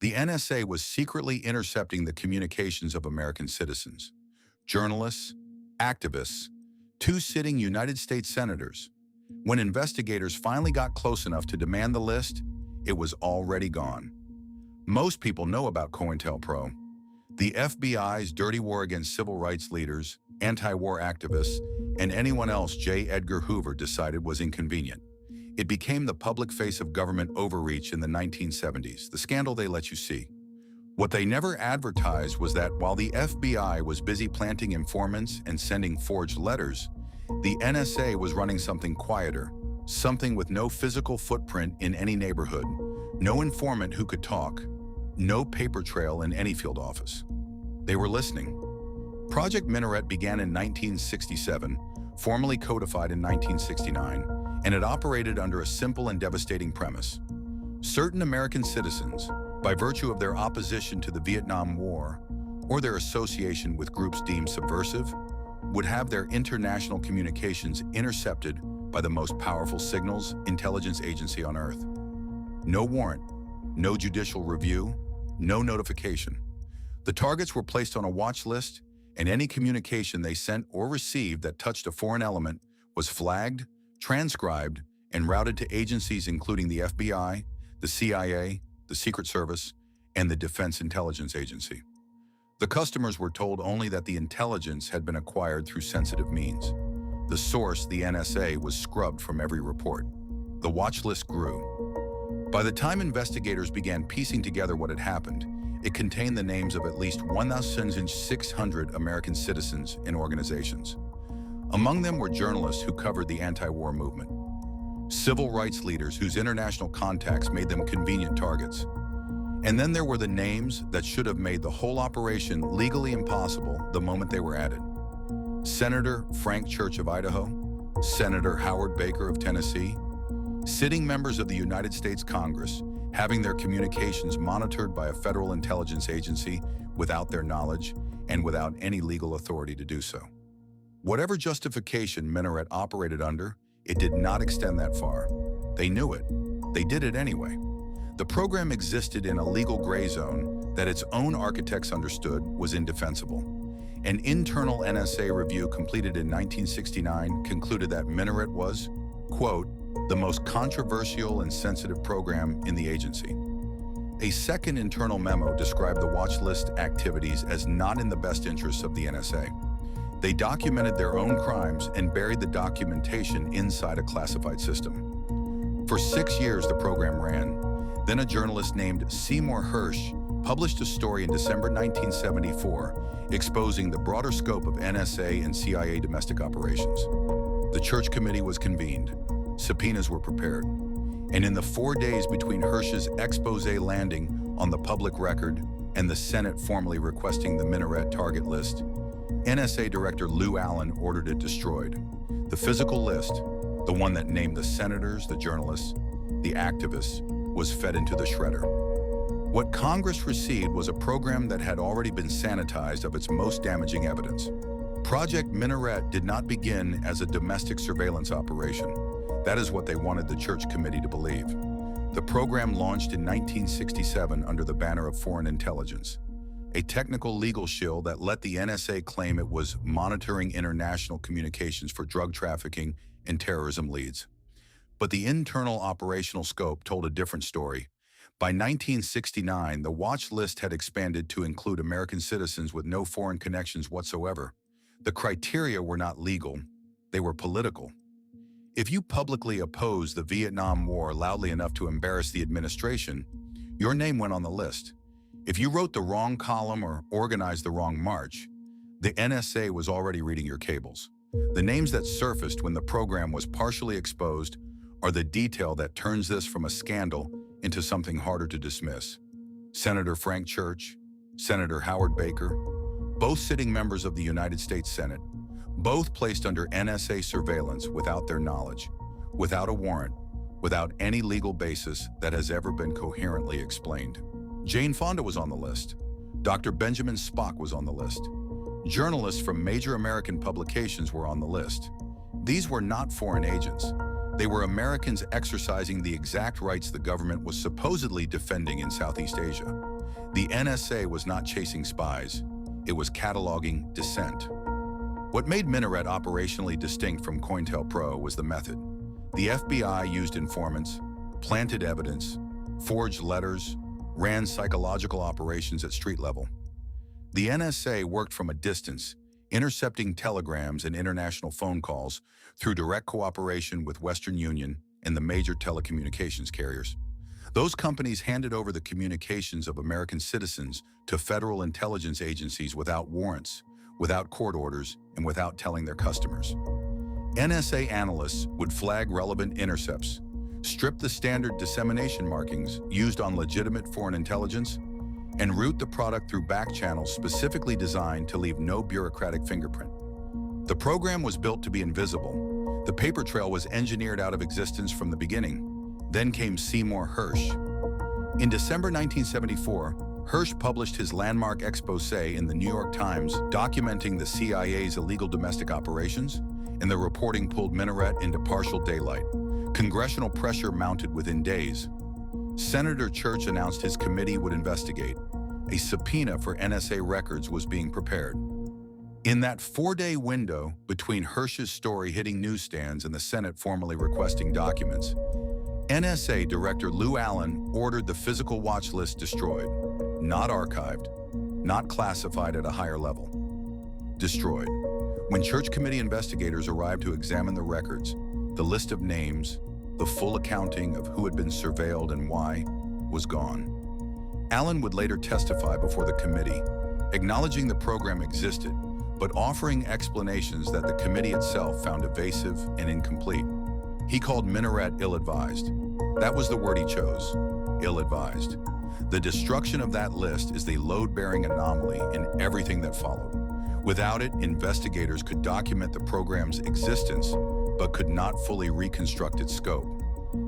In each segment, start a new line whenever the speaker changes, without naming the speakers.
The NSA was secretly intercepting the communications of American citizens, journalists, activists, two sitting United States senators. When investigators finally got close enough to demand the list, it was already gone. Most people know about COINTELPRO, the FBI's dirty war against civil rights leaders, anti-war activists, and anyone else J. Edgar Hoover decided was inconvenient. It became the public face of government overreach in the 1970s, the scandal they let you see. What they never advertised was that while the FBI was busy planting informants and sending forged letters, the NSA was running something quieter, something with no physical footprint in any neighborhood, no informant who could talk, no paper trail in any field office. They were listening. Project Minaret began in 1967, formally codified in 1969, and it operated under a simple and devastating premise. Certain American citizens, by virtue of their opposition to the Vietnam War or their association with groups deemed subversive, would have their international communications intercepted by the most powerful signals intelligence agency on Earth. No warrant, no judicial review, no notification. The targets were placed on a watch list, and any communication they sent or received that touched a foreign element was flagged, transcribed, and routed to agencies including the FBI, the CIA, the Secret Service, and the Defense Intelligence Agency. The customers were told only that the intelligence had been acquired through sensitive means. The source, the NSA, was scrubbed from every report. The watch list grew. By the time investigators began piecing together what had happened, it contained the names of at least 1,600 American citizens and organizations. Among them were journalists who covered the anti-war movement, civil rights leaders whose international contacts made them convenient targets. And then there were the names that should have made the whole operation legally impossible the moment they were added. Senator Frank Church of Idaho, Senator Howard Baker of Tennessee, sitting members of the United States Congress having their communications monitored by a federal intelligence agency without their knowledge and without any legal authority to do so. Whatever justification Minaret operated under, it did not extend that far. They knew it. They did it anyway. The program existed in a legal gray zone that its own architects understood was indefensible. An internal NSA review completed in 1969 concluded that Minaret was, quote, the most controversial and sensitive program in the agency. A second internal memo described the watch list activities as not in the best interests of the NSA. They documented their own crimes and buried the documentation inside a classified system. For 6 years, the program ran. Then a journalist named Seymour Hersh published a story in December 1974 exposing the broader scope of NSA and CIA domestic operations. The Church Committee was convened. Subpoenas were prepared. And in the 4 days between Hersh's expose landing on the public record and the Senate formally requesting the Minaret target list, NSA Director Lew Allen ordered it destroyed. The physical list, the one that named the senators, the journalists, the activists, was fed into the shredder. What Congress received was a program that had already been sanitized of its most damaging evidence. Project Minaret did not begin as a domestic surveillance operation. That is what they wanted the Church Committee to believe. The program launched in 1967 under the banner of foreign intelligence, a technical legal shield that let the NSA claim it was monitoring international communications for drug trafficking and terrorism leads. But the internal operational scope told a different story. By 1969, the watch list had expanded to include American citizens with no foreign connections whatsoever. The criteria were not legal, they were political. If you publicly opposed the Vietnam War loudly enough to embarrass the administration, your name went on the list. If you wrote the wrong column or organized the wrong march, the NSA was already reading your cables. The names that surfaced when the program was partially exposed are the detail that turns this from a scandal into something harder to dismiss. Senator Frank Church, Senator Howard Baker, both sitting members of the United States Senate, both placed under NSA surveillance without their knowledge, without a warrant, without any legal basis that has ever been coherently explained. Jane Fonda was on the list. Dr. Benjamin Spock was on the list. Journalists from major American publications were on the list. These were not foreign agents. They were Americans exercising the exact rights the government was supposedly defending in Southeast Asia. The NSA was not chasing spies, it was cataloging dissent. What made Minaret operationally distinct from COINTELPRO was the method. The FBI used informants, planted evidence, forged letters, ran psychological operations at street level. The NSA worked from a distance, intercepting telegrams and international phone calls through direct cooperation with Western Union and the major telecommunications carriers. Those companies handed over the communications of American citizens to federal intelligence agencies without warrants, without court orders, and without telling their customers. NSA analysts would flag relevant intercepts, strip the standard dissemination markings used on legitimate foreign intelligence, and route the product through back channels specifically designed to leave no bureaucratic fingerprint. The program was built to be invisible. The paper trail was engineered out of existence from the beginning. Then came Seymour Hersh. In December 1974, Hersh published his landmark exposé in the New York Times documenting the CIA's illegal domestic operations, and the reporting pulled Minaret into partial daylight. Congressional pressure mounted within days. Senator Church announced his committee would investigate. A subpoena for NSA records was being prepared. In that 4-day window between Hersh's story hitting newsstands and the Senate formally requesting documents, NSA Director Lou Allen ordered the physical watch list destroyed, not archived, not classified at a higher level. Destroyed. When Church Committee investigators arrived to examine the records, the list of names, the full accounting of who had been surveilled and why, was gone. Allen would later testify before the committee, acknowledging the program existed, but offering explanations that the committee itself found evasive and incomplete. He called Minaret ill-advised. That was the word he chose, ill-advised. The destruction of that list is the load-bearing anomaly in everything that followed. Without it, investigators could document the program's existence, but could not fully reconstruct its scope.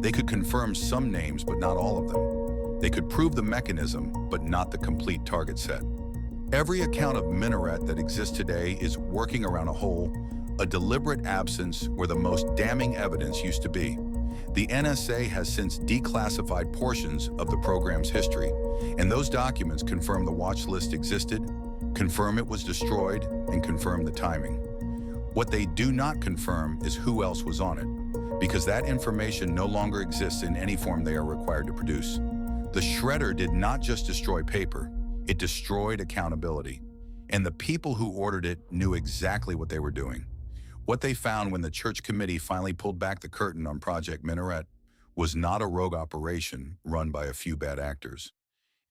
They could confirm some names, but not all of them. They could prove the mechanism, but not the complete target set. Every account of Minaret that exists today is working around a hole, a deliberate absence where the most damning evidence used to be. The NSA has since declassified portions of the program's history, and those documents confirm the watch list existed, confirm it was destroyed, and confirm the timing. What they do not confirm is who else was on it, because that information no longer exists in any form they are required to produce. The shredder did not just destroy paper, it destroyed accountability. And the people who ordered it knew exactly what they were doing. What they found when the Church Committee finally pulled back the curtain on Project Minaret was not a rogue operation run by a few bad actors.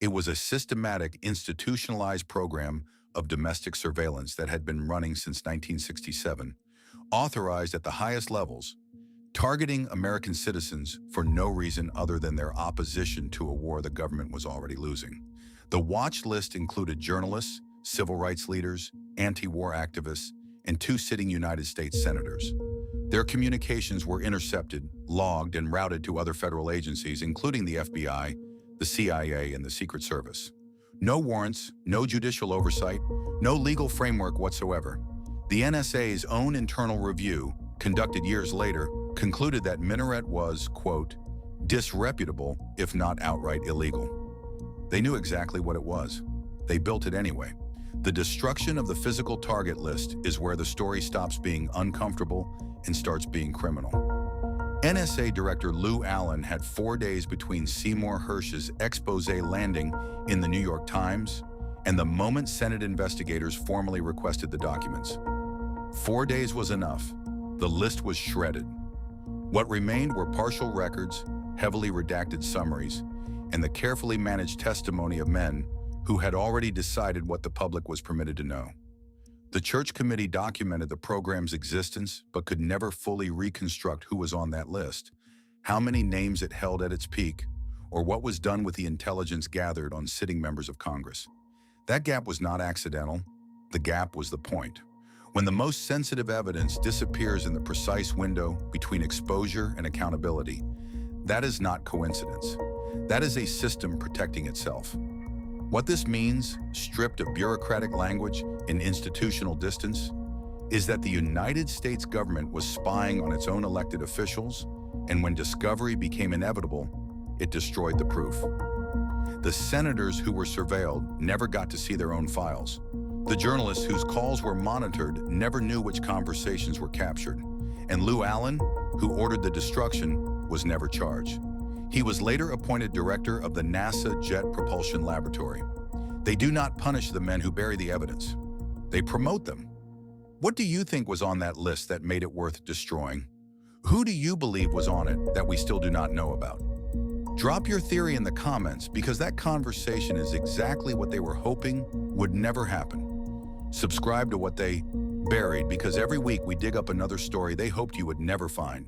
It was a systematic, institutionalized program of domestic surveillance that had been running since 1967, authorized at the highest levels, targeting American citizens for no reason other than their opposition to a war the government was already losing. The watch list included journalists, civil rights leaders, anti-war activists, and 2 sitting United States senators. Their communications were intercepted, logged, and routed to other federal agencies, including the FBI, the CIA, and the Secret Service. No warrants, no judicial oversight, no legal framework whatsoever. The NSA's own internal review, conducted years later, concluded that Minaret was, quote, disreputable, if not outright illegal. They knew exactly what it was. They built it anyway. The destruction of the physical target list is where the story stops being uncomfortable and starts being criminal. NSA Director Lou Allen had 4 days between Seymour Hersh's exposé landing in the New York Times and the moment Senate investigators formally requested the documents. 4 days was enough. The list was shredded. What remained were partial records, heavily redacted summaries, and the carefully managed testimony of men who had already decided what the public was permitted to know. The Church Committee documented the program's existence but could never fully reconstruct who was on that list, how many names it held at its peak, or what was done with the intelligence gathered on sitting members of Congress. That gap was not accidental. The gap was the point. When the most sensitive evidence disappears in the precise window between exposure and accountability, that is not coincidence. That is a system protecting itself. What this means, stripped of bureaucratic language and institutional distance, is that the United States government was spying on its own elected officials, and when discovery became inevitable, it destroyed the proof. The senators who were surveilled never got to see their own files. The journalists whose calls were monitored never knew which conversations were captured. And Lou Allen, who ordered the destruction, was never charged. He was later appointed director of the NASA Jet Propulsion Laboratory. They do not punish the men who bury the evidence. They promote them. What do you think was on that list that made it worth destroying? Who do you believe was on it that we still do not know about? Drop your theory in the comments because that conversation is exactly what they were hoping would never happen. Subscribe to What They Buried because every week we dig up another story they hoped you would never find.